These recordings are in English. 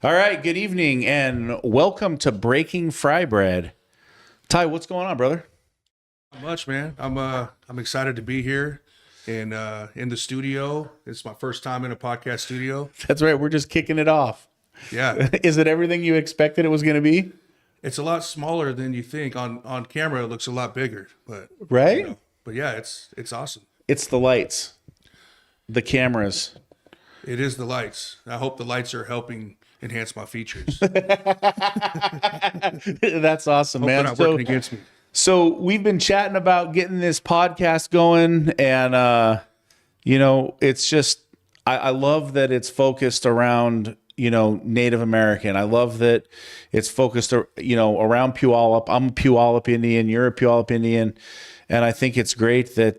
All right, good evening and welcome to Breaking Fry Bread. Ty, what's going on, brother? Not much, man. I'm excited to be here and in the studio. It's my first time in a podcast studio. That's right, we're just kicking it off. Yeah, Is it everything you expected it was going to be? it's a lot smaller than you think. On camera, it looks a lot bigger, but Right? but yeah, it's awesome. It's the lights, the cameras. It is the lights. I hope the lights are helping enhance my features. That's awesome, Hope they're man. not So, working against me. so we've been chatting about getting this podcast going, and it's just I love that it's focused around Native American. I love that it's focused around Puyallup. I'm a Puyallup Indian. You're a Puyallup Indian, and I think it's great that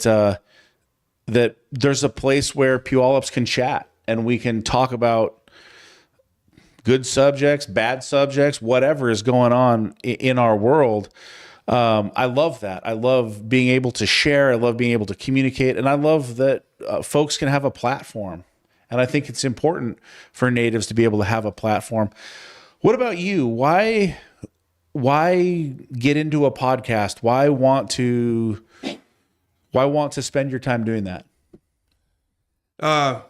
that there's a place where Puyallups can chat and we can talk about good subjects, bad subjects, whatever is going on in our world. I love that. I love being able to share. I love being able to communicate. And I love that folks can have a platform. And I think it's important for natives to be able to have a platform. What about you? Why get into a podcast? Why want to spend your time doing that? Uh,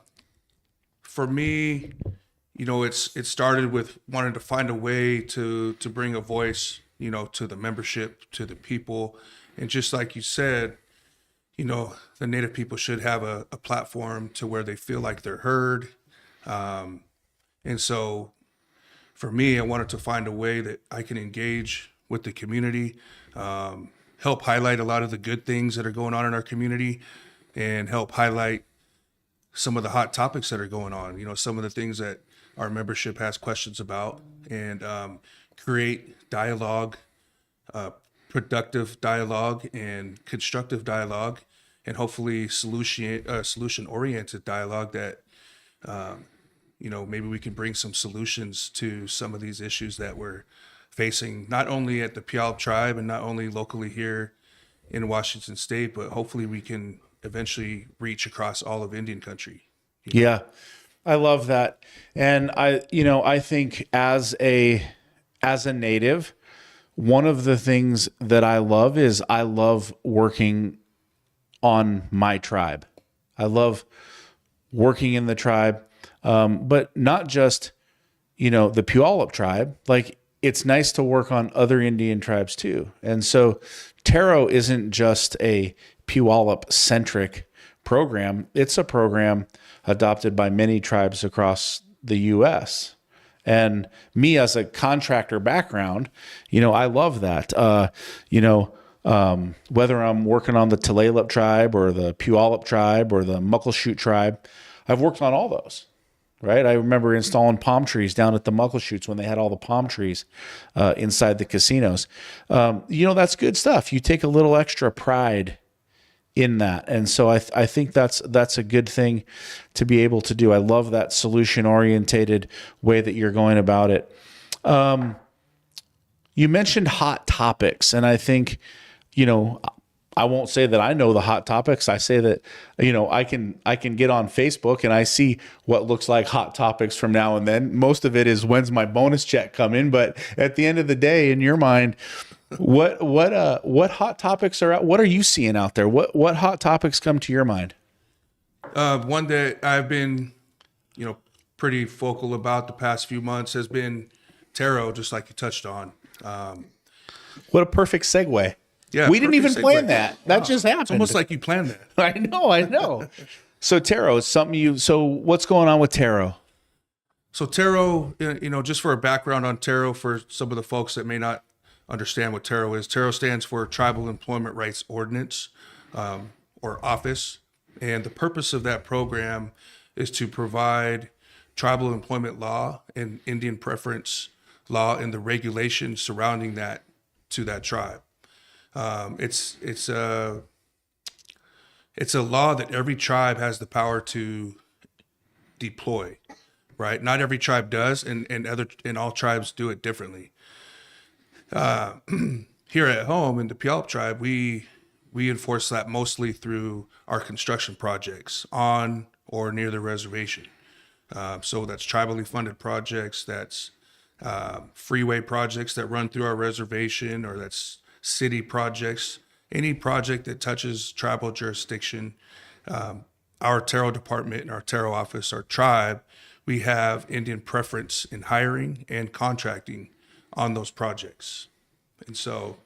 for me, it started with wanting to find a way to bring a voice, to the membership, to the people, and just like you said, the Native people should have a platform to where they feel like they're heard. And so for me, I wanted to find a way that I can engage with the community, help highlight a lot of the good things that are going on in our community, and help highlight some of the hot topics that are going on, some of the things that our membership has questions about, and create dialogue, productive dialogue and constructive dialogue, and hopefully solution oriented dialogue that maybe we can bring some solutions to some of these issues that we're facing, not only at the Puyallup Tribe and not only locally here in Washington State, but hopefully we can eventually reach across all of Indian country. Yeah, I love that. And I think as a native, one of the things that I love is I love working on my tribe. I love working in the tribe, but not just, the Puyallup tribe. Like, it's nice to work on other Indian tribes too. And so Taro isn't just a Puyallup centric program. It's a program adopted by many tribes across the U.S. And me as a contractor background, I love that. Whether I'm working on the Tulalip tribe or the Puyallup tribe or the Muckleshoot tribe, I've worked on all those. Right. I remember installing palm trees down at the Muckleshoots when they had all the palm trees inside the casinos. That's good stuff. You take a little extra pride in that. And so I think that's a good thing to be able to do. I love that solution orientated way that you're going about it. You mentioned hot topics, and I think, I won't say that I know the hot topics. I say that, I can get on Facebook and I see what looks like hot topics from now and then. Most of it is when's my bonus check coming, but at the end of the day, in your mind, what hot topics are out? What are you seeing out there? What hot topics come to your mind? One that I've been, pretty vocal about the past few months has been Taro, just like you touched on. What a perfect segue. Yeah, We didn't even perfect plan segue. that. That Wow. just happened. It's almost like you planned that. I know. So Taro is something so what's going on with Taro? So Taro, just for a background on Taro, for some of the folks that may not understand what Taro is, Taro stands for Tribal Employment Rights Ordinance, or Office. And the purpose of that program is to provide tribal employment law and Indian preference law and the regulations surrounding that to that tribe. It's a law that every tribe has the power to deploy, right? Not every tribe does, and all tribes do it differently. Here at home in the Puyallup Tribe, we enforce that mostly through our construction projects on or near the reservation. So that's tribally funded projects, that's freeway projects that run through our reservation, or that's city projects, any project that touches tribal jurisdiction. Our Taro department and our Taro office, our tribe, we have Indian preference in hiring and contracting on those projects. And so,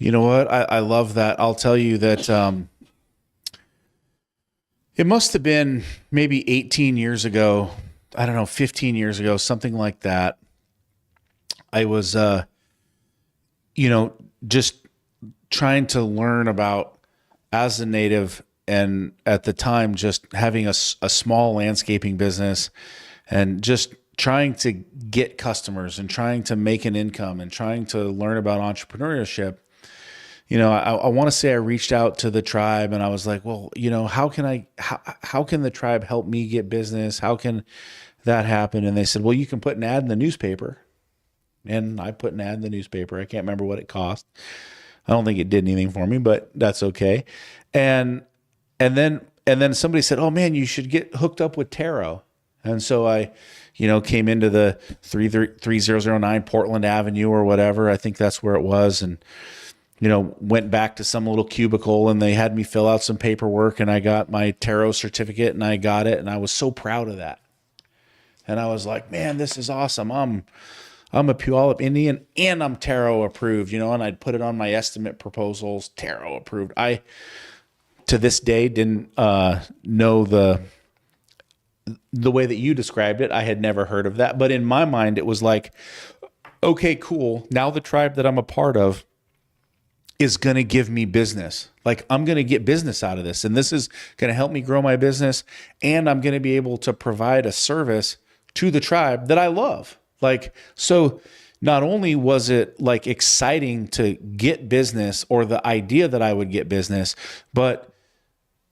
You know what? I love that. I'll tell you that it must have been maybe 18 years ago. I don't know, 15 years ago, something like that. I was, just trying to learn about, as a native, and at the time, just having a small landscaping business and just trying to get customers and trying to make an income and trying to learn about entrepreneurship. I want to say I reached out to the tribe and I was like, well, how can the tribe help me get business? How can that happen? And they said, well, you can put an ad in the newspaper. And I put an ad in the newspaper. I can't remember what it cost. I don't think it did anything for me, but that's okay. And then somebody said, oh man, you should get hooked up with Taro. And so I, came into the 3009 Portland Avenue or whatever. I think that's where it was. And, went back to some little cubicle and they had me fill out some paperwork and I got my Taro certificate and I got it. And I was so proud of that. And I was like, man, this is awesome. I'm a Puyallup Indian and I'm Taro approved, and I'd put it on my estimate proposals, Taro approved. I, to this day, didn't know the way that you described it. I had never heard of that. But in my mind, it was like, okay, cool. Now the tribe that I'm a part of is going to give me business. Like, I'm going to get business out of this. And this is going to help me grow my business. And I'm going to be able to provide a service to the tribe that I love. Like, so not only was it like exciting to get business, or the idea that I would get business, but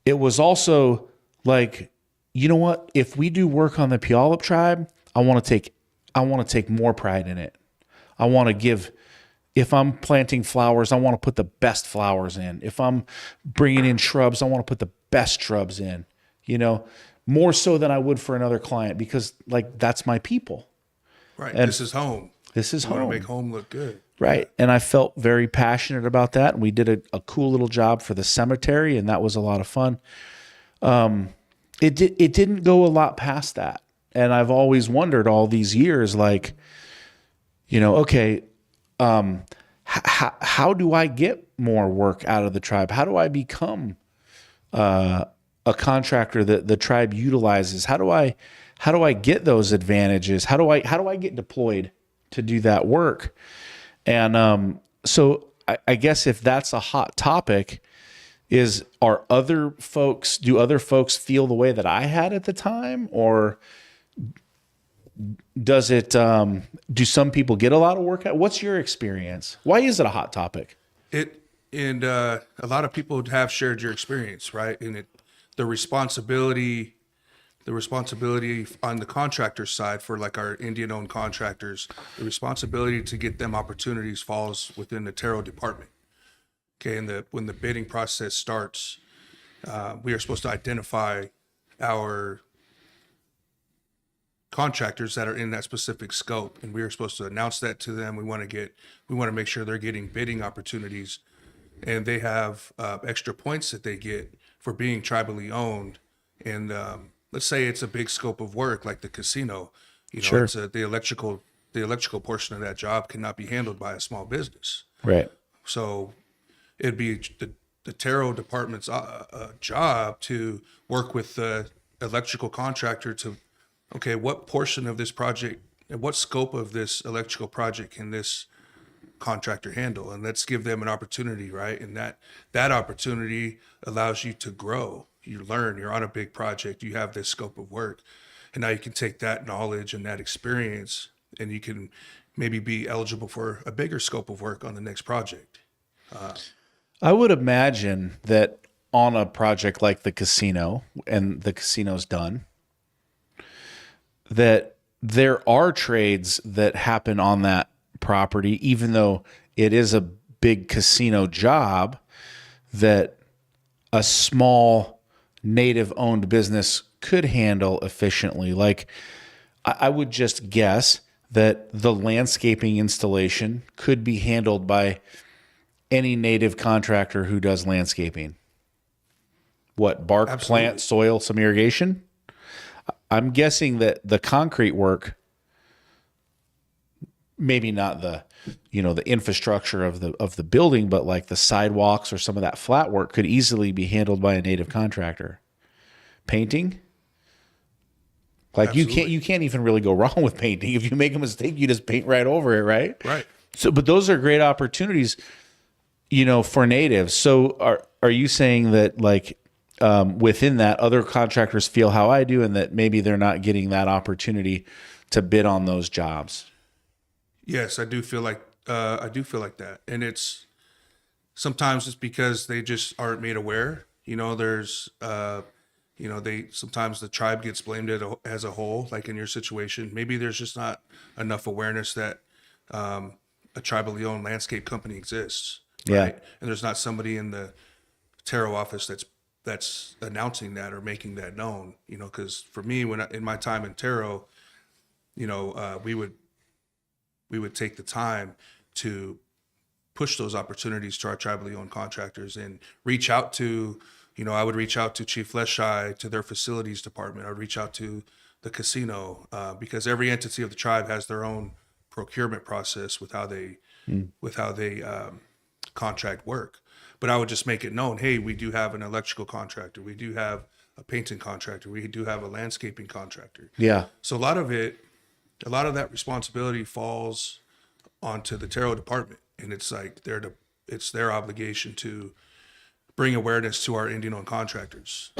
it was also like, you know what? If we do work on the Puyallup tribe, I want to take more pride in it. I want to give, if I'm planting flowers, I want to put the best flowers in. If I'm bringing in shrubs, I want to put the best shrubs in, more so than I would for another client, because like, that's my people. Right. And this is home. This is home. Want to make home look good. Right. And I felt very passionate about that. And we did a cool little job for the cemetery, and that was a lot of fun. It didn't go a lot past that. And I've always wondered all these years, like, okay, how do I get more work out of the tribe? How do I become a contractor that the tribe utilizes? How do I get those advantages? How do I get deployed to do that work? And so I guess if that's a hot topic, do other folks feel the way that I had at the time, or does it? Do some people get a lot of work out? What's your experience? Why is it a hot topic? A lot of people have shared your experience, right? And the responsibility on the contractor side, for like our Indian-owned contractors, the responsibility to get them opportunities falls within the Taro department. Okay, and when the bidding process starts, we are supposed to identify our contractors that are in that specific scope, and we are supposed to announce that to them. We want to make sure they're getting bidding opportunities, and they have extra points that they get for being tribally owned. And let's say it's a big scope of work like the casino. Sure. It's the electrical portion of that job cannot be handled by a small business. Right. So it'd be the Taro department's job to work with the electrical contractor to, okay, what portion of this project and what scope of this electrical project can this contractor handle? And let's give them an opportunity, right? And that opportunity allows you to grow. You learn, you're on a big project, you have this scope of work, and now you can take that knowledge and that experience, and you can maybe be eligible for a bigger scope of work on the next project. I would imagine that on a project like the casino, and the casino's done, that there are trades that happen on that property, even though it is a big casino job, that a small native owned business could handle efficiently? Like, I would just guess that the landscaping installation could be handled by any native contractor who does landscaping. What, bark, Absolutely. plant, soil, some irrigation? I'm guessing that the concrete work, maybe not the infrastructure of the building, but like the sidewalks or some of that flat work could easily be handled by a native contractor. Painting? Like Absolutely. you can't even really go wrong with painting. If you make a mistake, you just paint right over it, right? Right. So, but those are great opportunities, for natives. So are you saying that like within that other contractors feel how I do and that maybe they're not getting that opportunity to bid on those jobs? Yes, I do feel like that, and it's sometimes it's because they just aren't made aware. There's they sometimes the tribe gets blamed as a whole. Like in your situation, maybe there's just not enough awareness that a tribally owned landscape company exists. Right? Yeah. And there's not somebody in the Taro office that's announcing that or making that known. Because for me, in my time in Taro, we would take the time to push those opportunities to our tribally owned contractors and reach out to, I would reach out to Chief Leshai, to their facilities department. I would reach out to the casino because every entity of the tribe has their own procurement process with how they contract work. But I would just make it known, hey, we do have an electrical contractor, we do have a painting contractor, we do have a landscaping contractor. Yeah. So a lot of that responsibility falls onto the Taro department, and it's like it's their obligation to bring awareness to our Indian-owned contractors.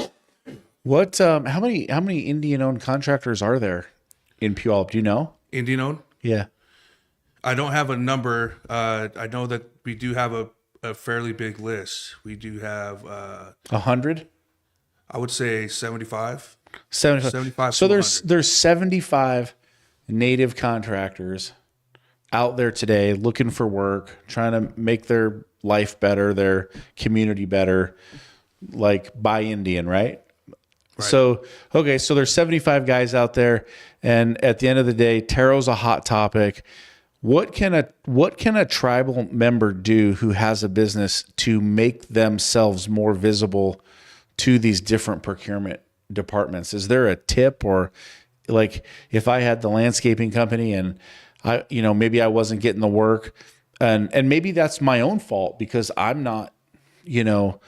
What? How many Indian-owned contractors are there in Puyallup? Do you know? Indian-owned? Yeah. I don't have a number. I know that we do have a fairly big list. We do have 100. I would say 75. 75. So there's 75 native contractors out there today looking for work, trying to make their life better, their community better, like by Indian, right? So, okay, so there's 75 guys out there, and at the end of the day, Taro's a hot topic. What can a tribal member do who has a business to make themselves more visible to these different procurement departments? Is there a tip, or like if I had the landscaping company and maybe I wasn't getting the work, and maybe that's my own fault because I'm not, I'm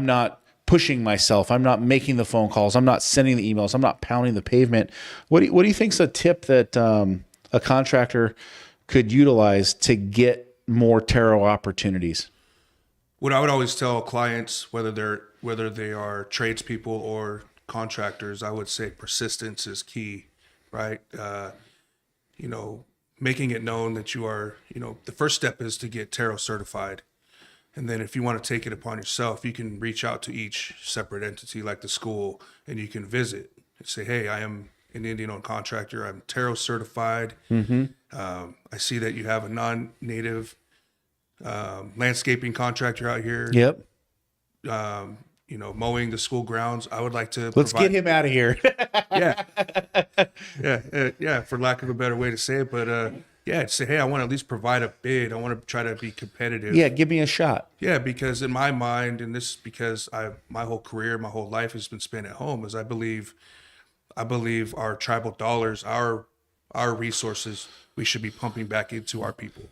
not pushing myself. I'm not making the phone calls. I'm not sending the emails. I'm not pounding the pavement. What do you think's a tip that a contractor could utilize to get more Taro opportunities? What I would always tell clients, whether they are tradespeople or contractors, I would say persistence is key, right? Making it known that you are, the first step is to get Taro certified. And then if you want to take it upon yourself, you can reach out to each separate entity like the school, and you can visit and say, hey, I am an Indian-owned contractor. I'm Taro certified. Mm-hmm. I see that you have a non-native landscaping contractor out here. Yep. Mowing the school grounds. I would like to get him out of here. yeah, for lack of a better way to say it, but say, hey, I want to at least provide a bid. I want to try to be competitive. Yeah, give me a shot. Yeah, because in my mind, and this is because my whole career, my whole life has been spent at home, is I believe our tribal dollars, our resources, we should be pumping back into our people.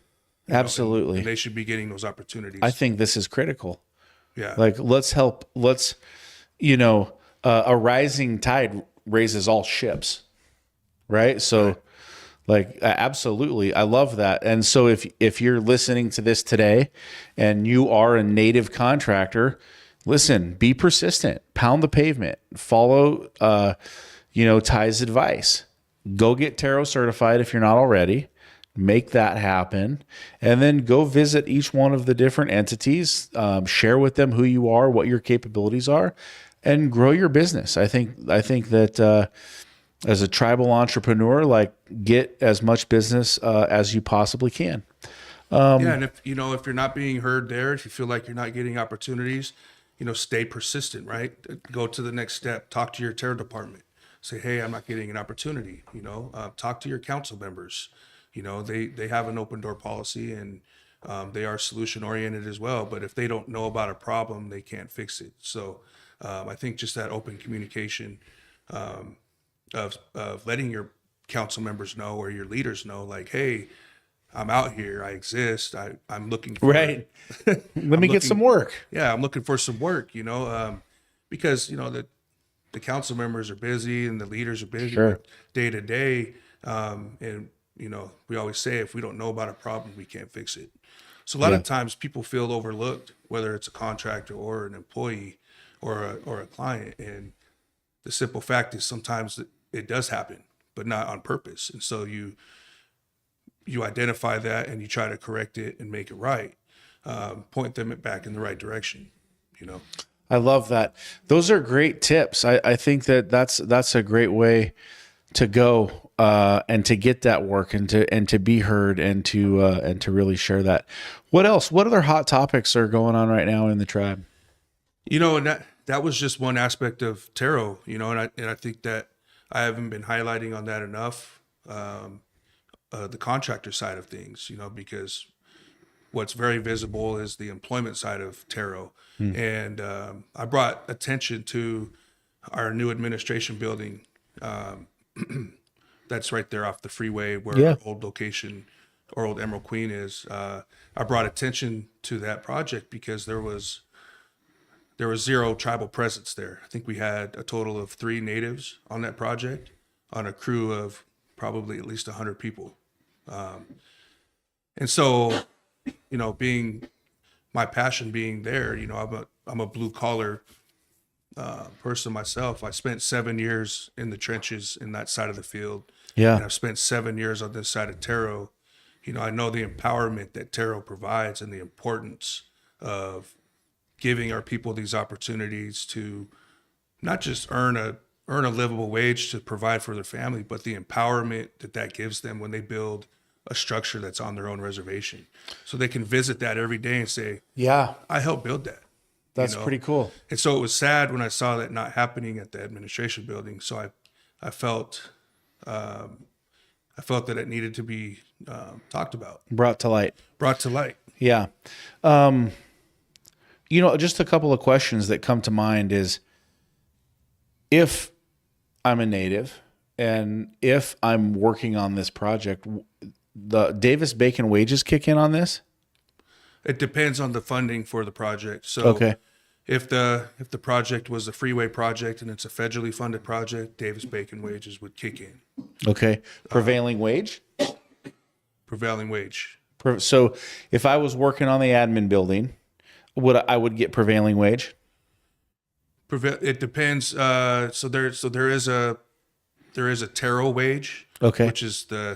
Absolutely. And they should be getting those opportunities. I think this is critical. Yeah. Like, let's help. Let's, a rising tide raises all ships, right? So, like, absolutely, I love that. And so, if you're listening to this today, and you are a native contractor, listen, be persistent, pound the pavement, follow, Ty's advice. Go get Taro certified if you're not already. Make that happen, and then go visit each one of the different entities, share with them who you are, what your capabilities are, and grow your business. I think that as a tribal entrepreneur, like, get as much business as you possibly can. And if you're not being heard there, if you feel like you're not getting opportunities, stay persistent, right? Go to the next step. Talk to your terror department. Say, hey, I'm not getting an opportunity. Talk to your council members. They have an open door policy, and they are solution oriented as well. But if they don't know about a problem, they can't fix it. So I think just that open communication of letting your council members know or your leaders know, like, hey, I'm out here. I exist. I'm looking for Right. Let me get some work. Yeah, I'm looking for some work. Because the council members are busy and the leaders are busy Sure. day to day. And we always say, if we don't know about a problem, we can't fix it. So a lot of times people feel overlooked, whether it's a contractor or an employee or a client. And the simple fact is sometimes it does happen, but not on purpose. And so you identify that and you try to correct it and make it right, point them back in the right direction, I love that. Those are great tips. I think that's a great way to go and to get that work and to be heard and to really share that. What else? What other hot topics are going on right now in the tribe? And that was just one aspect of tarot, and I think that I haven't been highlighting on that enough. The contractor side of things, because what's very visible is the employment side of tarot. And I brought attention to our new administration building that's right there off the freeway where our old location or old Emerald Queen is. I brought attention to that project because there was zero tribal presence there. I think we had a total of 3 natives on that project on a crew of probably at least 100 people. And so, being my passion being there, I'm a blue collar person myself. I spent 7 years in the trenches in that side of the field. Yeah. And I've spent 7 years on this side of tarot. I know the empowerment that tarot provides and the importance of giving our people these opportunities to not just earn a livable wage to provide for their family, but the empowerment that gives them when they build a structure that's on their own reservation. So they can visit that every day and say, yeah, I helped build that. That's pretty cool. And so it was sad when I saw that not happening at the administration building. So I felt that it needed to be talked about. Brought to light. Yeah. Just a couple of questions that come to mind is, if I'm a native and if I'm working on this project, the Davis-Bacon wages kick in on this? It depends on the funding for the project. So okay. If the project was a freeway project and it's a federally funded project, Davis-Bacon wages would kick in. Okay. Prevailing wage? Prevailing wage. So if I was working on the admin building, I would get prevailing wage? It depends. So there is a tarot wage. Okay. Which is the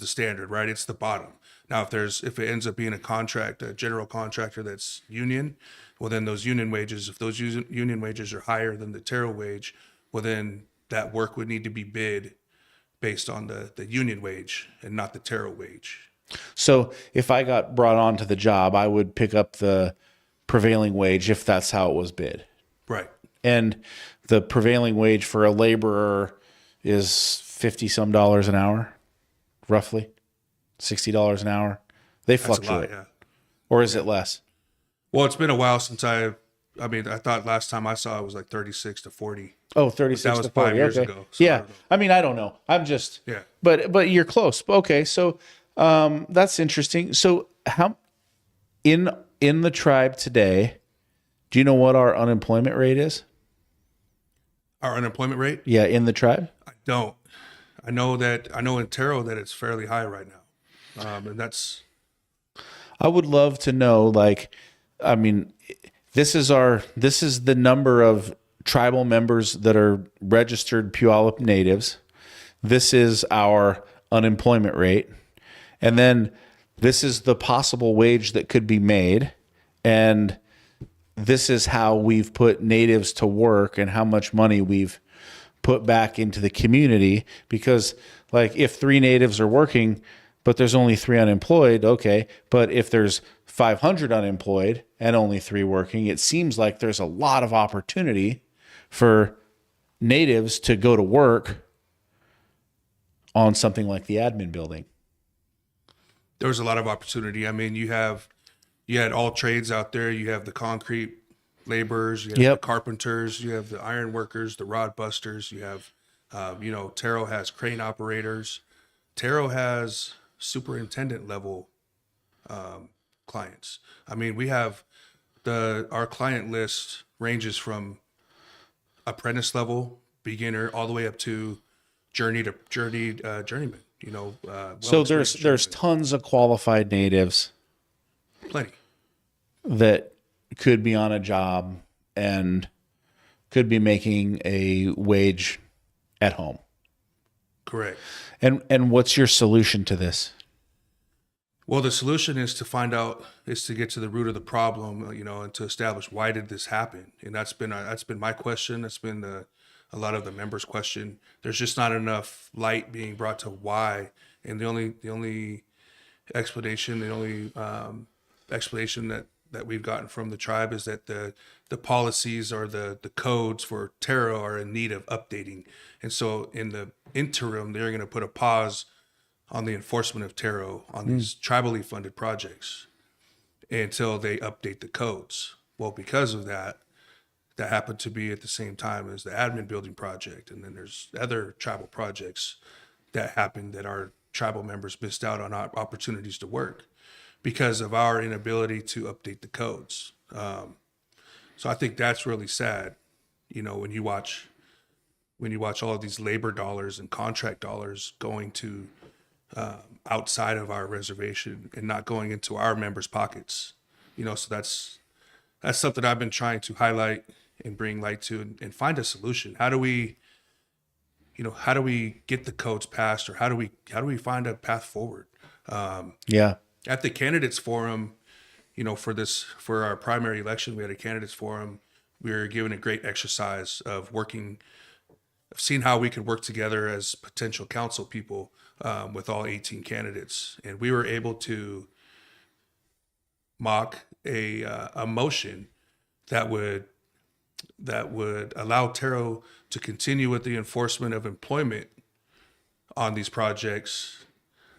standard, right? It's the bottom. Now, if it ends up being a general contractor that's union, well, then those union wages, if those union wages are higher than the tarot wage, well, then that work would need to be bid based on the union wage and not the tarot wage. So if I got brought onto the job, I would pick up the prevailing wage if that's how it was bid. Right. And the prevailing wage for a laborer is $50-some an hour, roughly $60 an hour. They fluctuate. That's a lot, yeah. Or is it less? Well, it's been a while since I thought last time I saw it was like 36 to 40. Oh, 36 to 40. That was 5 years okay. ago. So yeah. I don't know. I'm just, yeah. But you're close. Okay. So that's interesting. So how in the tribe today, do you know what our unemployment rate is? Our unemployment rate? Yeah, in the tribe? I don't. I know in tarot that it's fairly high right now. And that's... I would love to know, this is the number of tribal members that are registered Puyallup natives. This is our unemployment rate. And then this is the possible wage that could be made. And this is how we've put natives to work and how much money we've put back into the community. Because if 3 natives are working, but there's only 3 unemployed. Okay. But if there's 500 unemployed and only 3 working, it seems like there's a lot of opportunity for natives to go to work on something like the admin building. There was a lot of opportunity. I mean, you had all trades out there. You have the concrete laborers, you have the carpenters, you have the iron workers, the rod busters, you have, Taro has crane operators. Taro has superintendent level clients. I mean, we have our client list ranges from apprentice level, beginner, all the way up to journeyman. So there's tons of qualified natives, plenty, that could be on a job and could be making a wage at home. Correct. And what's your solution to this? Well, the solution is to get to the root of the problem, and to establish why did this happen. And that's been my question. That's been a lot of the members' question. There's just not enough light being brought to why. And the only explanation that we've gotten from the tribe is that the policies or the codes for Taro are in need of updating. And so in the interim, they're going to put a pause on the enforcement of Taro on these tribally funded projects until they update the codes. Well, because of that happened to be at the same time as the admin building project. And then there's other tribal projects that happened that our tribal members missed out on opportunities to work because of our inability to update the codes. So I think that's really sad, when you watch all of these labor dollars and contract dollars going to outside of our reservation and not going into our members' pockets. So that's something I've been trying to highlight and bring light to and find a solution. How do we get the codes passed, or how do we find a path forward? At the candidates forum, for our primary election, we had a candidates forum. We were given a great exercise of seeing how we could work together as potential council people with all 18 candidates. And we were able to mock a motion that would allow Taro to continue with the enforcement of employment on these projects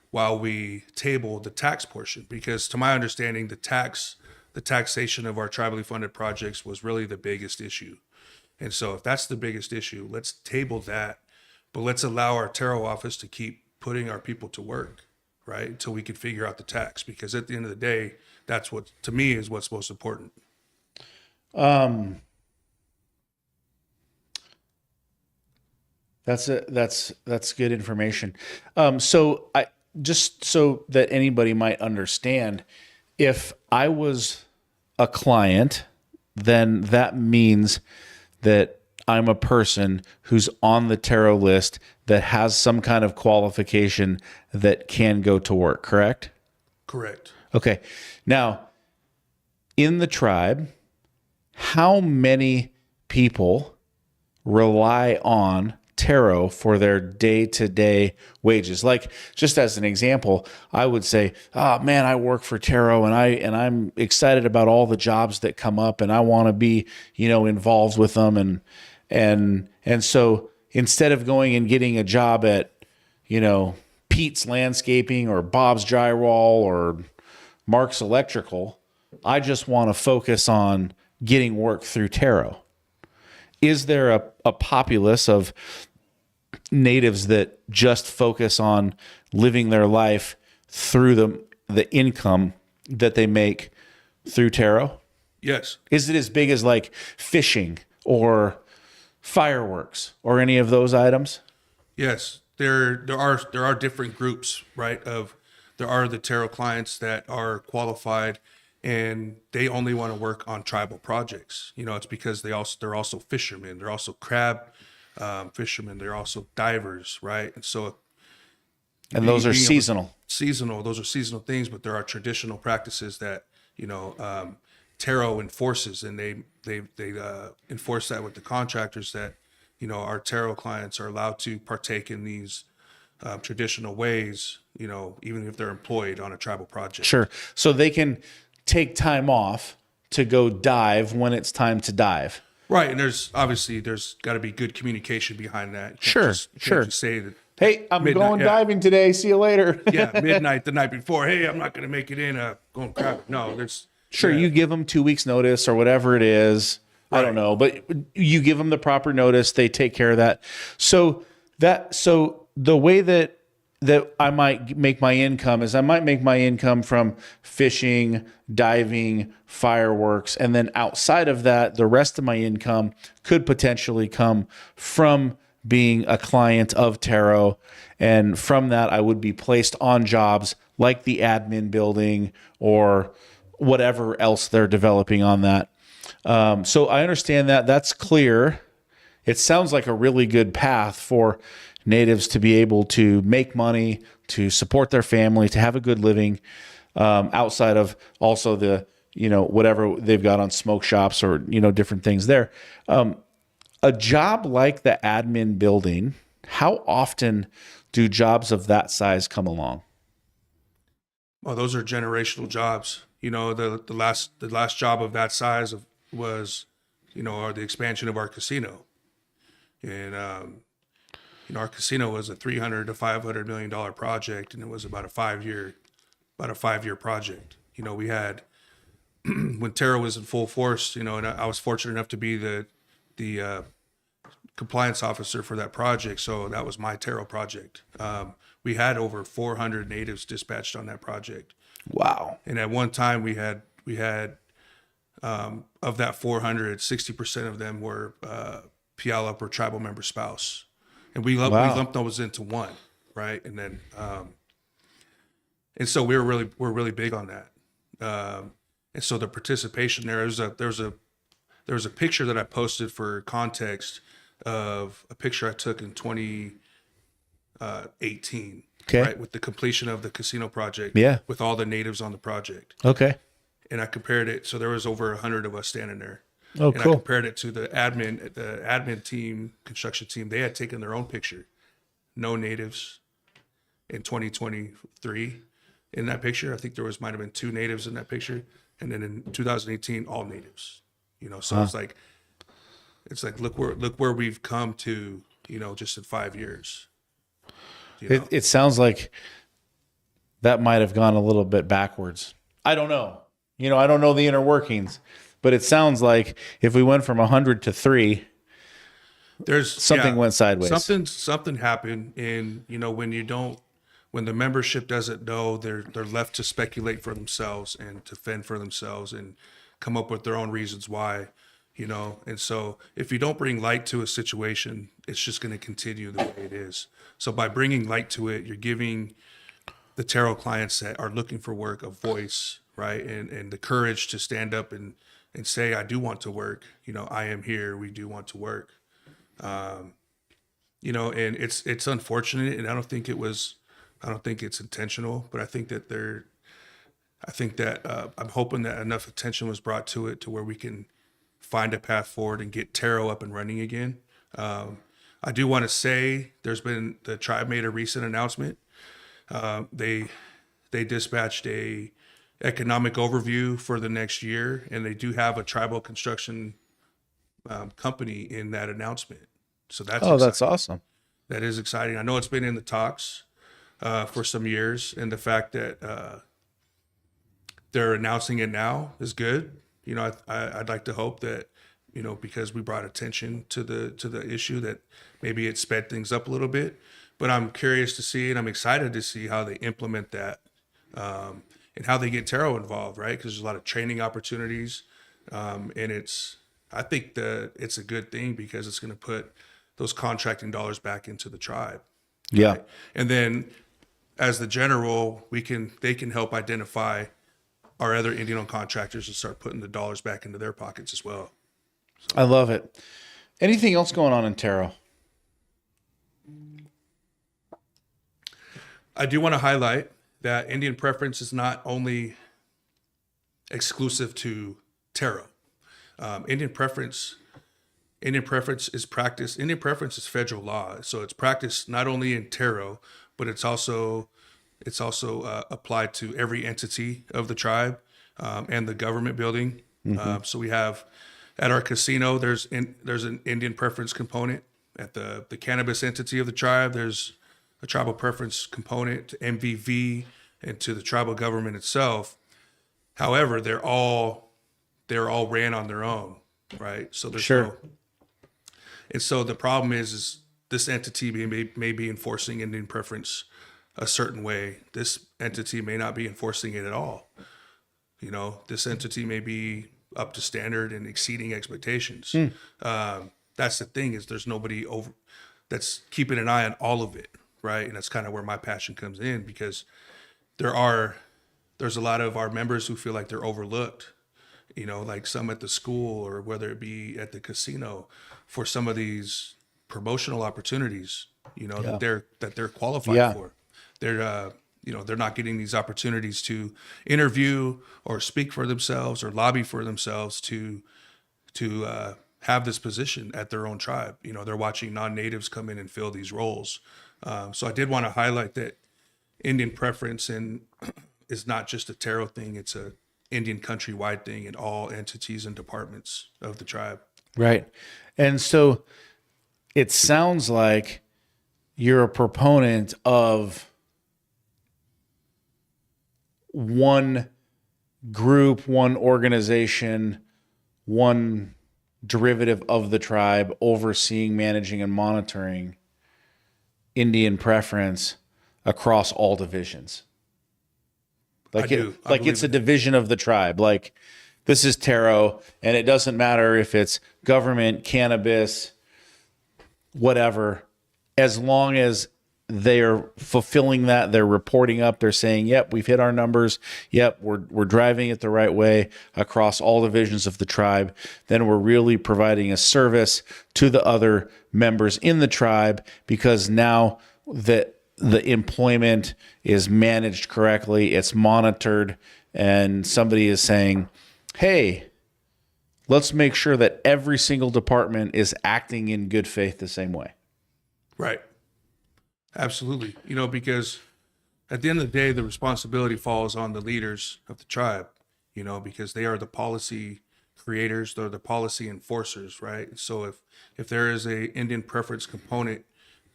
while we table the tax portion. Because to my understanding, the taxation of our tribally funded projects was really the biggest issue. And so if that's the biggest issue, let's table that, but let's allow our Taro office to keep putting our people to work, right? Until we can figure out the tax, because at the end of the day, that's what, to me, is what's most important. That's good information. So just so that anybody might understand, if I was a client, then that means that I'm a person who's on the Taro list that has some kind of qualification that can go to work, correct? Correct. Okay. Now, in the tribe, how many people rely on Taro for their day-to-day wages? Like, just as an example, I would say, oh man, I work for Taro and I'm excited about all the jobs that come up and I want to be, involved with them. And so instead of going and getting a job at, Pete's Landscaping or Bob's Drywall or Mark's Electrical, I just want to focus on getting work through Taro. Is there a populace of natives that just focus on living their life through the income that they make through Taro? Yes. Is it as big as like fishing or fireworks or any of those items? Yes. There are different groups, right? There are the Taro clients that are qualified and they only want to work on tribal projects. It's because they're also fishermen. They're also crab fishermen. They're also divers, right? And so, those are seasonal. Those are seasonal things, but there are traditional practices that Taro enforces, and they enforce that with the contractors that our Taro clients are allowed to partake in these traditional ways, even if they're employed on a tribal project. Sure. So they can take time off to go dive when it's time to dive. Right. And there's got to be good communication behind that. You can't just say that, hey, I'm going diving today. See you later. Midnight the night before. Hey, I'm not going to make it in. Going crabbing. No, there's. Sure, you give them 2 weeks notice or whatever it is. Right. I don't know, but you give them the proper notice. They take care of that. So the way that I might make my income is I might make my income from fishing, diving, fireworks, and then outside of that, the rest of my income could potentially come from being a client of Taro. And from that, I would be placed on jobs like the admin building or whatever else they're developing on that. So I understand that. That's clear. It sounds like a really good path for natives to be able to make money, to support their family, to have a good living, outside of also the, whatever they've got on smoke shops or, different things there. A job like the admin building, how often do jobs of that size come along? Well, those are generational jobs. The last job of that size was, the expansion of our casino. And, our casino was a $300 to $500 million project, and it was about a 5-year project. We had, when Taro was in full force, and I was fortunate enough to be the compliance officer for that project. So that was my Taro project. We had over 400 natives dispatched on that project. Wow. And at one time we had of that 400, 60% of them were Puyallup or tribal member spouse. And we lumped those into one, right? And then and so we're really big on that. And so the participation there was a picture that I posted for context of a picture I took in 2018. Okay. Right, with the completion of the casino project, with all the natives on the project. Okay. And I compared it, so there was over 100 of us standing there. Oh, and cool. I compared it to the admin team, construction team. They had taken their own picture. No natives in 2023 in that picture. I think there might have been 2 natives in that picture. And then in 2018, all natives. So it's like look where we've come to, just in 5 years. It sounds like that might have gone a little bit backwards. I don't know. I don't know the inner workings, but it sounds like if we went from 100 to 3, there's something went sideways. Something happened, and when the membership doesn't know, they're left to speculate for themselves and to fend for themselves and come up with their own reasons why. And so if you don't bring light to a situation, it's just going to continue the way it is. So by bringing light to it, you're giving the Taro clients that are looking for work a voice, right? And the courage to stand up and say, I do want to work. I am here. We do want to work. And it's unfortunate, and I don't think it's intentional, but I think that I'm hoping that enough attention was brought to it to where we can find a path forward and get Taro up and running again. I do want to say the tribe made a recent announcement. They dispatched a economic overview for the next year, and they do have a tribal construction company in that announcement. So that's exciting. That's awesome. That is exciting. I know it's been in the talks for some years, and the fact that they're announcing it now is good. I'd like to hope that, because we brought attention to the issue, that maybe it sped things up a little bit. But I'm curious to see, and I'm excited to see how they implement that, and how they get Taro involved, right? Because there's a lot of training opportunities, and I think that it's a good thing because it's going to put those contracting dollars back into the tribe. Yeah. Right? And then as the general, they can help identify our other Indian-owned contractors and start putting the dollars back into their pockets as well. So. I love it. Anything else going on in Taro? I do want to highlight that Indian preference is not only exclusive to Taro. Indian preference is practiced. Indian preference is federal law, so it's practiced not only in Taro but it's also applied to every entity of the tribe and the government building. So we have at our casino, there's an Indian preference component. At the cannabis entity of the tribe, there's a tribal preference component to MVV and to the tribal government itself. However, they're all ran on their own, right? So there's and so the problem is this entity may be enforcing Indian preference a certain way. This entity may not be enforcing it at all. You know, this entity may be up to standard and exceeding expectations. That's the thing, is there's nobody over that's keeping an eye on all of it, right? And that's kind of where my passion comes in, because there's a lot of our members who feel like they're overlooked, you know, like some at the school or whether it be at the casino, for some of these promotional opportunities, you know, that they're qualified for. They're they're not getting these opportunities to interview or speak for themselves or lobby for themselves to have this position at their own tribe. You know, they're watching non-natives come in and fill these roles. So I did want to highlight that Indian preference is not just a Taro thing; it's a Indian countrywide thing in all entities and departments of the tribe. Right. And so it sounds like you're a proponent of one group, one organization, one derivative of the tribe overseeing, managing, and monitoring Indian preference across all divisions. Like it's a division of the tribe. Like, this is Taro, and it doesn't matter if it's government, cannabis, whatever, as long as they are fulfilling that, they're reporting up, they're saying, yep, we've hit our numbers, yep, we're driving it the right way across all divisions of the tribe, then we're really providing a service to the other members in the tribe, because now that the employment is managed correctly, it's monitored, and somebody is saying, hey, let's make sure that every single department is acting in good faith the same way. Right. Absolutely. You know, because at the end of the day, the responsibility falls on the leaders of the tribe, you know, because they are the policy creators, they're the policy enforcers, right? So if there is a Indian preference component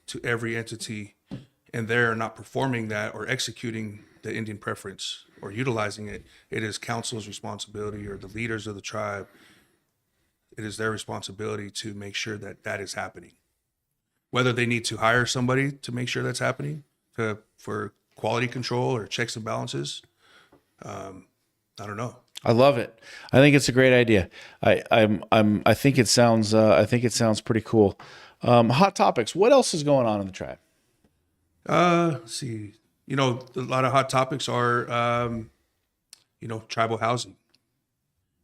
to every entity and they're not performing that or executing the Indian preference or utilizing it, it is council's responsibility, or the leaders of the tribe. It is their responsibility to make sure that that is happening. Whether they need to hire somebody to make sure that's happening for quality control or checks and balances, I don't know. I love it. I think it's a great idea. I think it sounds pretty cool. Hot topics. What else is going on in the tribe? Let's see. You know, a lot of hot topics are, tribal housing.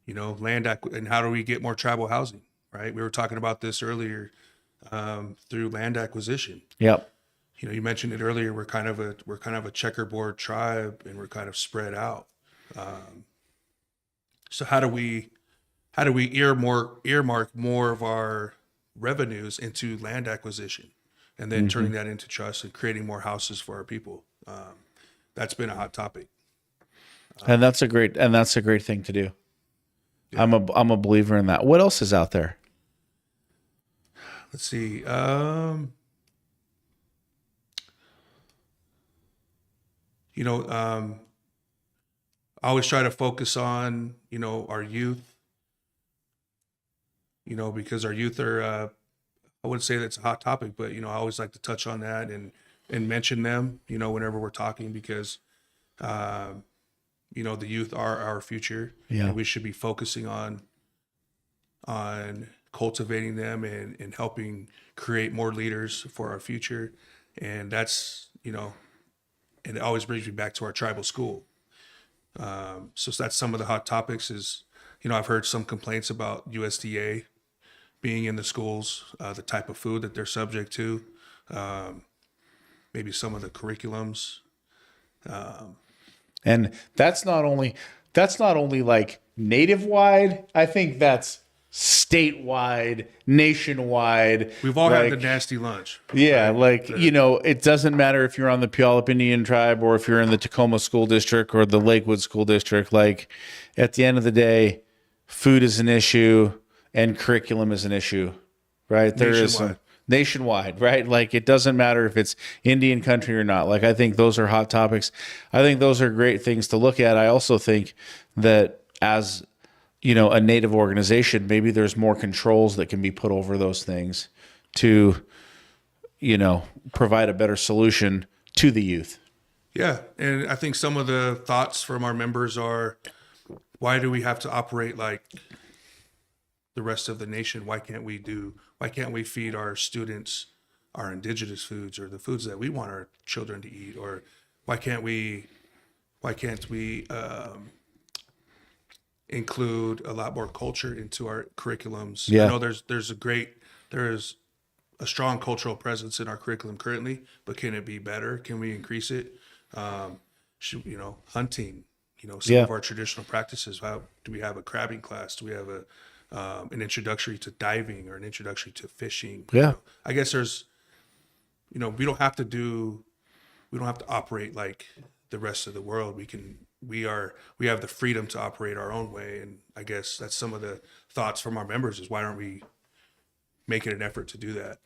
You know, and how do we get more tribal housing? Right. We were talking about this earlier. Through land acquisition. Yep. You know, you mentioned it earlier. We're kind of a checkerboard tribe, and we're kind of spread out. So how do we earmark more of our revenues into land acquisition, and then turning that into trust and creating more houses for our people? That's been a hot topic. And that's a great thing to do. Yeah. I'm a believer in that. What else is out there? Let's see. I always try to focus on, our youth, because our youth are, I wouldn't say that's a hot topic, but, I always like to touch on that and mention them, whenever we're talking, because, the youth are our future. Yeah. And we should be focusing on cultivating them and helping create more leaders for our future. And that's, and it always brings me back to our tribal school. So that's some of the hot topics is, I've heard some complaints about USDA being in the schools, the type of food that they're subject to, maybe some of the curriculums. And that's not only like native wide. I think that's statewide, nationwide. We've all had like, the nasty lunch. Yeah, right? like, it doesn't matter if you're on the Puyallup Indian Tribe or if you're in the Tacoma School District or the Lakewood School District. Like, at the end of the day, food is an issue and curriculum is an issue, right? There is Nationwide. nationwide, right? Like, it doesn't matter if it's Indian country or not. Like, I think those are hot topics. I think those are great things to look at. I also think that as a native organization, maybe there's more controls that can be put over those things to provide a better solution to the youth. Yeah, and I think some of the thoughts from our members are, why do we have to operate like the rest of the nation? Why can't we feed our students our indigenous foods or the foods that we want our children to eat? Or why can't we include a lot more culture into our curriculums? Yeah. I know there's a strong cultural presence in our curriculum currently, but can it be better? Can we increase it? Hunting, some of our traditional practices. How do we have a crabbing class? Do we have an introductory to diving or an introductory to fishing? Yeah. I guess there's, we don't have to operate like the rest of the world. We have the freedom to operate our own way. And I guess that's some of the thoughts from our members is, why aren't we making an effort to do that?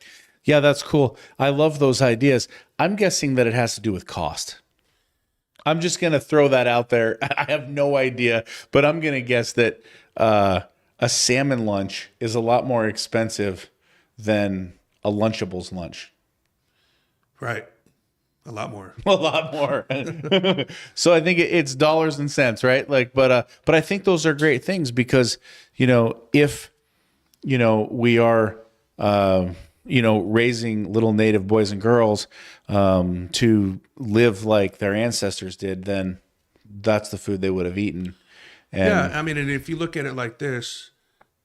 Yeah, that's cool. I love those ideas. I'm guessing that it has to do with cost. I'm just going to throw that out there. I have no idea, but I'm going to guess that a salmon lunch is a lot more expensive than a Lunchables lunch. Right. A lot more. A lot more. So I think it's dollars and cents, right? Like, but I think those are great things because, if, we are, raising little native boys and girls to live like their ancestors did, then that's the food they would have eaten. And yeah, I mean, and if you look at it like this,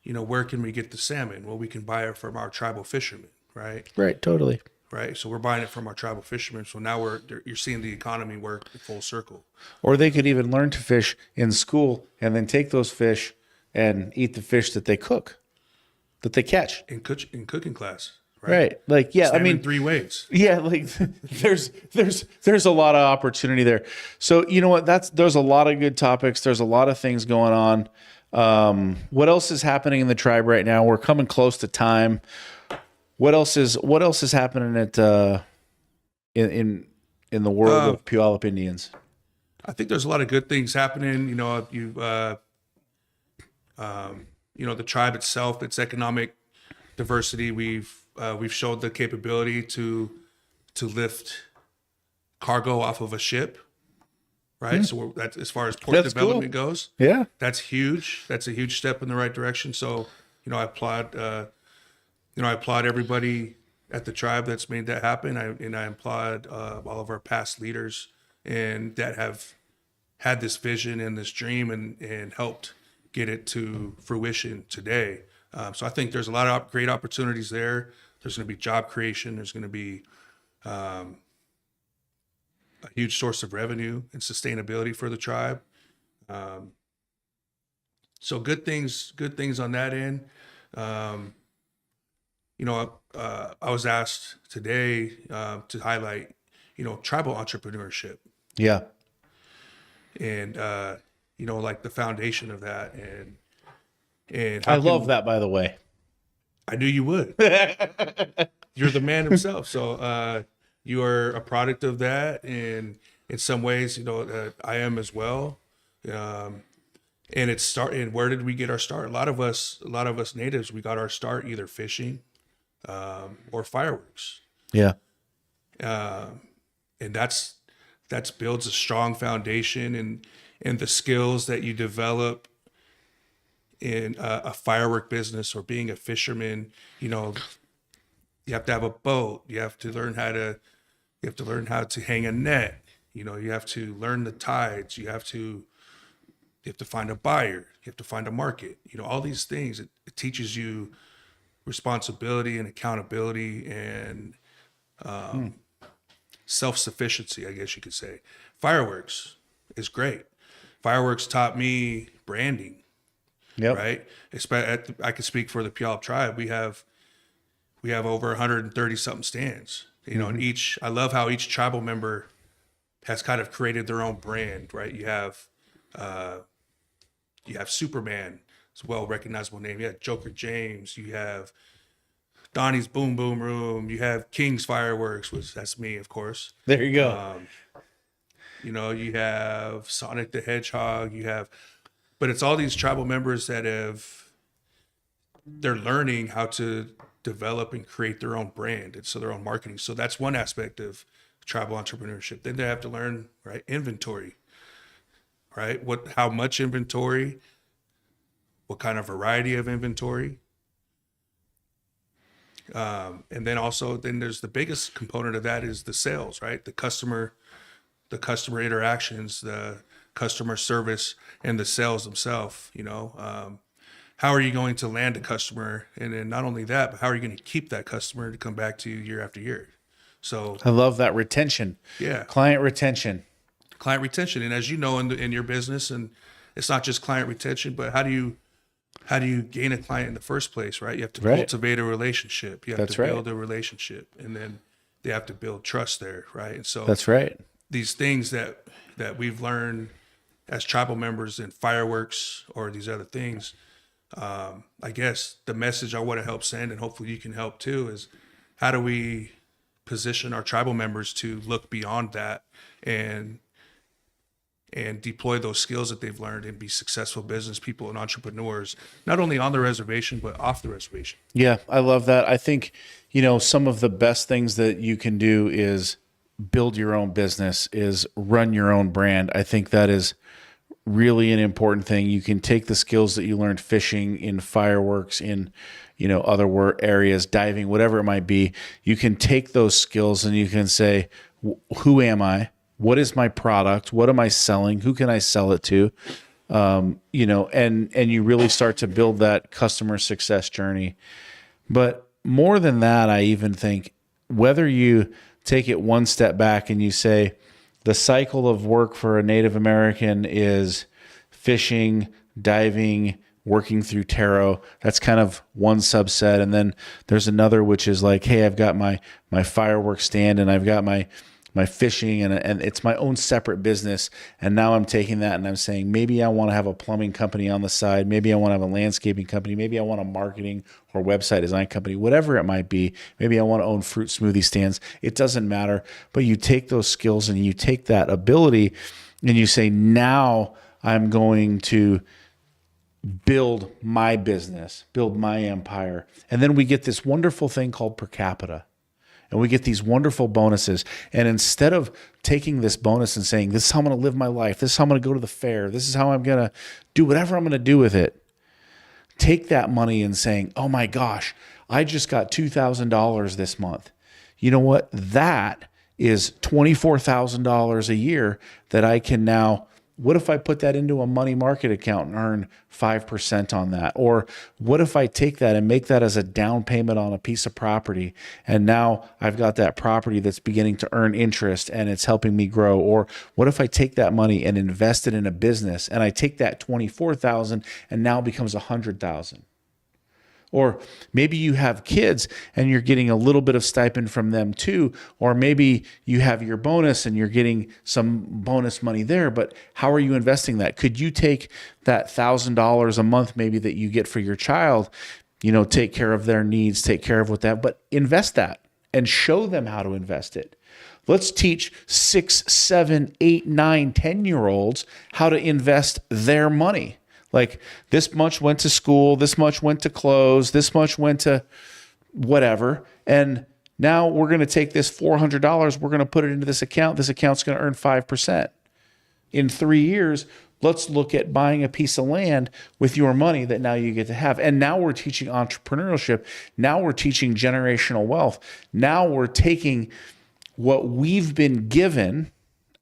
where can we get the salmon? Well, we can buy it from our tribal fishermen, right? right, totally. Right. So we're buying it from our tribal fishermen. So now you're seeing the economy work full circle. Or they could even learn to fish in school and then take those fish and eat the fish that they cook, that they catch. In cooking class. Right. Like, yeah, Salmon I mean, 3 ways. yeah, like there's a lot of opportunity there. So, you know what, there's a lot of good topics. There's a lot of things going on. What else is happening in the tribe right now? We're coming close to time. What else is happening at in the world of Puyallup Indians? I think there's a lot of good things happening. The tribe itself, its economic diversity. We've showed the capability to lift cargo off of a ship, right? So that's as far as port development goes. Yeah, that's huge. That's a huge step in the right direction. So I applaud everybody at the tribe that's made that happen. I applaud all of our past leaders and that have had this vision and this dream and helped get it to fruition today. So I think there's a lot of great opportunities there. There's going to be job creation. There's going to be a huge source of revenue and sustainability for the tribe. So good things on that end. I was asked today to highlight, tribal entrepreneurship. Yeah. And, like the foundation of that. And I love that, by the way. I knew you would. You're the man himself. So you are a product of that. And in some ways, I am as well. And and where did we get our start? A lot of us natives, we got our start either fishing or fireworks. Yeah. And that's builds a strong foundation and the skills that you develop in a firework business or being a fisherman. You have to have a boat. You have to learn how to hang a net. You have to learn the tides. You have to find a buyer. You have to find a market. All these things. It teaches you responsibility and accountability and self-sufficiency, I guess you could say. Fireworks is great. Fireworks taught me branding. Yep. right? I could speak for the Puyallup Tribe. We have over 130 something stands, you know, and I love how each tribal member has kind of created their own brand, right? You have Superman, it's a well recognizable name. You have Joker James, you have Donnie's Boom Boom Room, you have King's Fireworks, which that's me, of course. There you go. You know, you have Sonic the Hedgehog, but it's all these tribal members that they're learning how to develop and create their own brand, and so their own marketing. So that's one aspect of tribal entrepreneurship. Then they have to learn, right, inventory, right? How much inventory, what kind of variety of inventory. And then there's the biggest component of that is the sales, right? The customer interactions, the customer service, and the sales themselves. You know, how are you going to land a customer, and then not only that, but how are you going to keep that customer to come back to you year after year? So I love that retention. Yeah, client retention, and as you know, in your business, and it's not just client retention, but how do you gain a client in the first place, right? You have to cultivate a relationship. You have to build a relationship, and then they have to build trust there, right? And so that's right. These things that we've learned as tribal members in fireworks or these other things, I guess the message I want to help send, and hopefully you can help too, is how do we position our tribal members to look beyond that and deploy those skills that they've learned and be successful business people and entrepreneurs, not only on the reservation, but off the reservation. Yeah, I love that. I think, you know, some of the best things that you can do is build your own business, is run your own brand. I think that is really an important thing. You can take the skills that you learned fishing, in fireworks, in, you know, other areas, diving, whatever it might be. You can take those skills and you can say, who am I? What is my product? What am I selling? Who can I sell it to? You know, and you really start to build that customer success journey. But more than that, I even think whether you take it one step back and you say the cycle of work for a Native American is fishing, diving, working through tarot. That's kind of one subset. And then there's another, which is like, hey, I've got my fireworks stand and I've got my fishing and it's my own separate business. And now I'm taking that and I'm saying, maybe I want to have a plumbing company on the side. Maybe I want to have a landscaping company. Maybe I want a marketing or website design company, whatever it might be. Maybe I want to own fruit smoothie stands. It doesn't matter. But you take those skills and you take that ability and you say, now I'm going to build my business, build my empire. And then we get this wonderful thing called per capita. And we get these wonderful bonuses. And instead of taking this bonus and saying, this is how I'm going to live my life, this is how I'm going to go to the fair, this is how I'm going to do whatever I'm going to do with it, take that money and saying, oh my gosh, I just got $2,000 this month. You know what? That is $24,000 a year that I can now. What if I put that into a money market account and earn 5% on that? Or what if I take that and make that as a down payment on a piece of property, and now I've got that property that's beginning to earn interest and it's helping me grow? Or what if I take that money and invest it in a business and I take that 24,000 and now it becomes 100,000? Or maybe you have kids and you're getting a little bit of stipend from them too. Or maybe you have your bonus and you're getting some bonus money there. But how are you investing that? Could you take that $1,000 a month maybe that you get for your child, you know, take care of their needs, take care of what that, but invest that and show them how to invest it. Let's teach 6, 7, 8, 9, 10-year-olds how to invest their money. Like, this much went to school, this much went to clothes, this much went to whatever. And now we're going to take this $400, we're going to put it into this account. This account's going to earn 5%. In 3 years, let's look at buying a piece of land with your money that now you get to have. And now we're teaching entrepreneurship. Now we're teaching generational wealth. Now we're taking what we've been given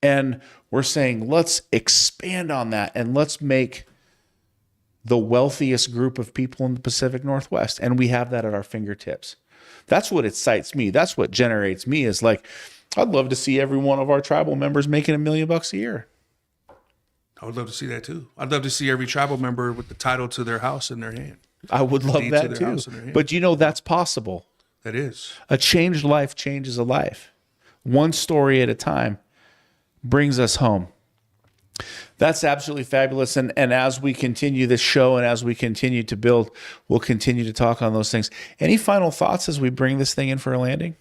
and we're saying, let's expand on that and let's make the wealthiest group of people in the Pacific Northwest. And we have that at our fingertips. That's what excites me. That's what generates me, is like, I'd love to see every one of our tribal members making $1 million a year. I would love to see that too. I'd love to see every tribal member with the title to their house in their hand. I would love Deed to that their too. house in their hand. But you know, that's possible. That is. A changed life changes a life. One story at a time brings us home. That's absolutely fabulous. And as we continue this show and as we continue to build, we'll continue to talk on those things. Any final thoughts as we bring this thing in for a landing?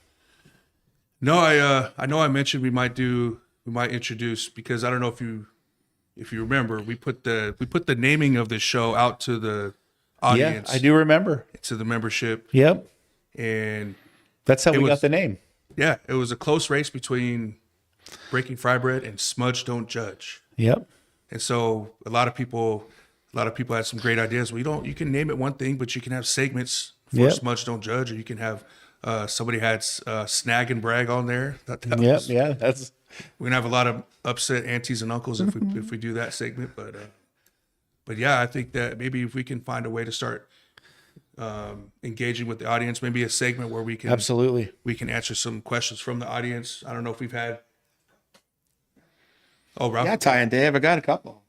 No, I know I mentioned we might introduce, because I don't know if you remember, we put the naming of the show out to the audience. Yeah, I do remember. To the membership. Yep. And that's how we got the name. Yeah, it was a close race between Breaking Fry Bread and Smudge Don't Judge. Yep. And so a lot of people had some great ideas. Well, you can name it one thing, but you can have segments for Smudge Don't Judge, or you can have somebody had Snag and Brag on there. That's we're gonna have a lot of upset aunties and uncles if we do that segment. But yeah, I think that maybe if we can find a way to start engaging with the audience, maybe a segment where we can answer some questions from the audience. I don't know if we've had. Oh, Ralph. Yeah, Ty and Dave, I got a couple.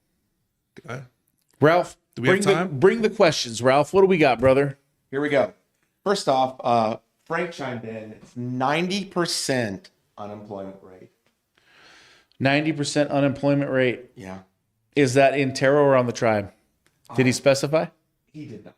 Ralph, do we have time? Bring the questions, Ralph. What do we got, brother? Here we go. First off, Frank chimed in. It's 90% unemployment rate. 90% unemployment rate. Yeah. Is that in Terra or on the tribe? Did he specify? He did not.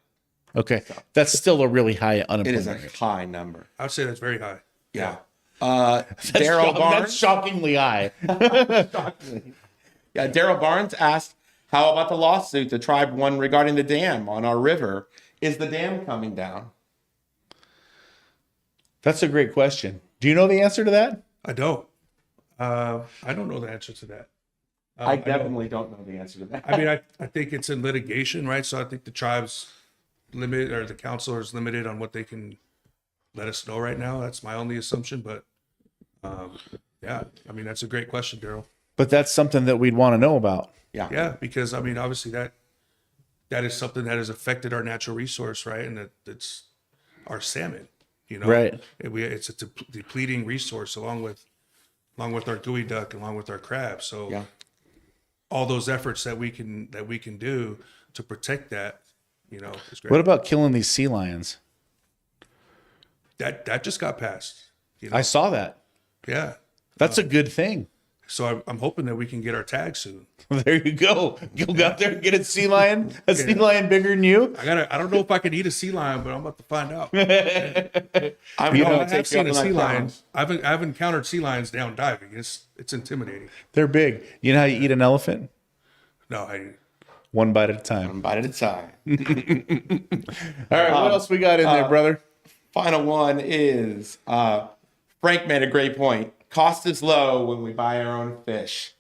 Okay. That's still a really high unemployment It is a rate. high number. I would say that's very high. Yeah. Daryl Barnes. That's shockingly high. Yeah, Daryl Barnes asked, how about the lawsuit the tribe won regarding the dam on our river? Is the dam coming down? That's a great question. Do you know the answer to that? I don't. I don't know the answer to that. I definitely don't know the answer to that. I mean, I think it's in litigation, right? So I think the tribe's limit, or the council is limited on what they can let us know right now. That's my only assumption. But yeah, I mean, that's a great question, Daryl. But that's something that we'd want to know about. Yeah, because I mean, obviously that is something that has affected our natural resource, right? And it's our salmon, you know, right? It's a depleting resource along with our gooey duck, along with our crab. So all those efforts that we can do to protect that, you know, is great. What about killing these sea lions? That just got passed. You know? I saw that. Yeah, that's a good thing. So I'm hoping that we can get our tag soon. There you go. You'll go out there and get a sea lion, sea lion bigger than you. I don't know if I can eat a sea lion, but I'm about to find out. I have seen a sea lion. I've encountered sea lions down diving. It's intimidating. They're big. You know how you eat an elephant? No, one bite at a time. One bite at a time. All right, what else we got in there, brother? Final one is Frank made a great point. Cost is low when we buy our own fish.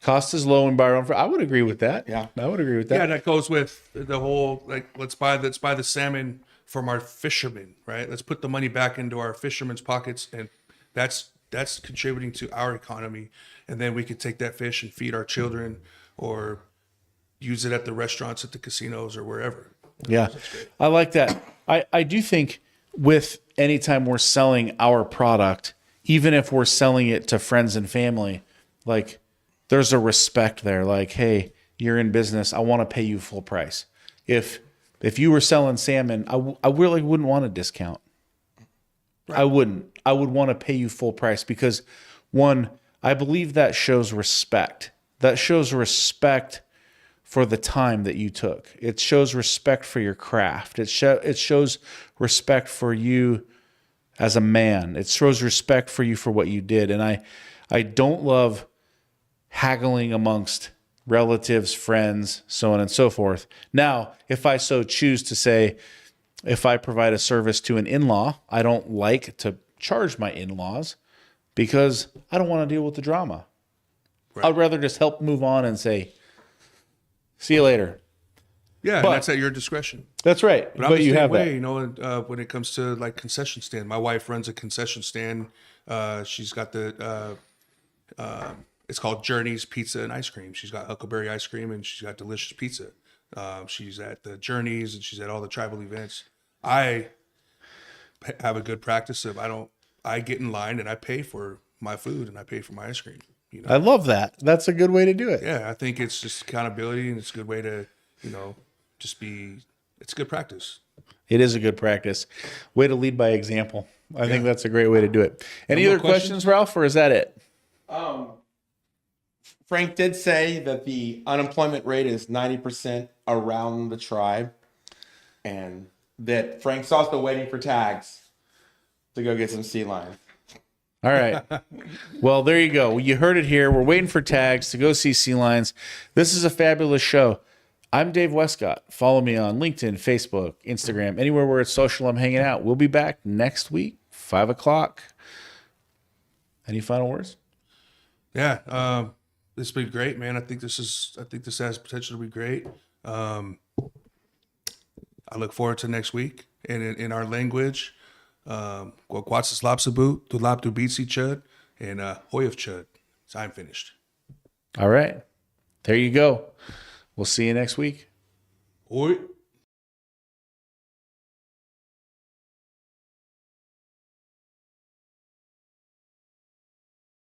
Cost is low when we buy our own fish. I would agree with that. Yeah, I would agree with that. Yeah, that goes with the whole, like, let's buy the salmon from our fishermen, right? Let's put the money back into our fishermen's pockets, and that's contributing to our economy. And then we could take that fish and feed our children, or use it at the restaurants, at the casinos, or wherever. Yeah, I like that. I do think with anytime we're selling our product, even if we're selling it to friends and family, like, there's a respect there. Like, hey, you're in business. I want to pay you full price. If you were selling salmon, I really wouldn't want a discount. Right. I wouldn't. I would want to pay you full price because, one, I believe that shows respect. That shows respect for the time that you took. It shows respect for your craft. It shows respect for you as a man. It shows respect for you for what you did. And I don't love haggling amongst relatives, friends, so on and so forth. Now, if I so choose to say, if I provide a service to an in-law, I don't like to charge my in-laws because I don't want to deal with the drama. Right. I'd rather just help move on and say, see you later. Yeah, and that's at your discretion. That's right. But you have that. You know, when it comes to like concession stand, my wife runs a concession stand. She's got it's called Journey's Pizza and Ice Cream. She's got huckleberry ice cream and she's got delicious pizza. She's at the Journeys and she's at all the tribal events. I have a good practice of I get in line and I pay for my food and I pay for my ice cream. You know, I love that. That's a good way to do it. yeah, I think it's just accountability, and it's a good way to, it's good practice. It is a good practice. Way to lead by example. I think Yeah. that's a great way to do it. Any more other questions, Ralph, or is that it? Frank did say that the unemployment rate is 90% around the tribe, and that Frank's also waiting for tags to go get some sea lions. All right. Well, there you go. You heard it here. We're waiting for tags to go see sea lions. This is a fabulous show. I'm Dave Wescott. Follow me on LinkedIn, Facebook, Instagram, anywhere where it's social, I'm hanging out. We'll be back next week, 5 o'clock. Any final words? Yeah, this has been great, man. I think this has potential to be great. I look forward to next week. And in our language, Quatzis Lapsabut, Dulap Dubitsi Chud, and Hoyov Chud. So I'm finished. All right. There you go. We'll see you next week. Oi.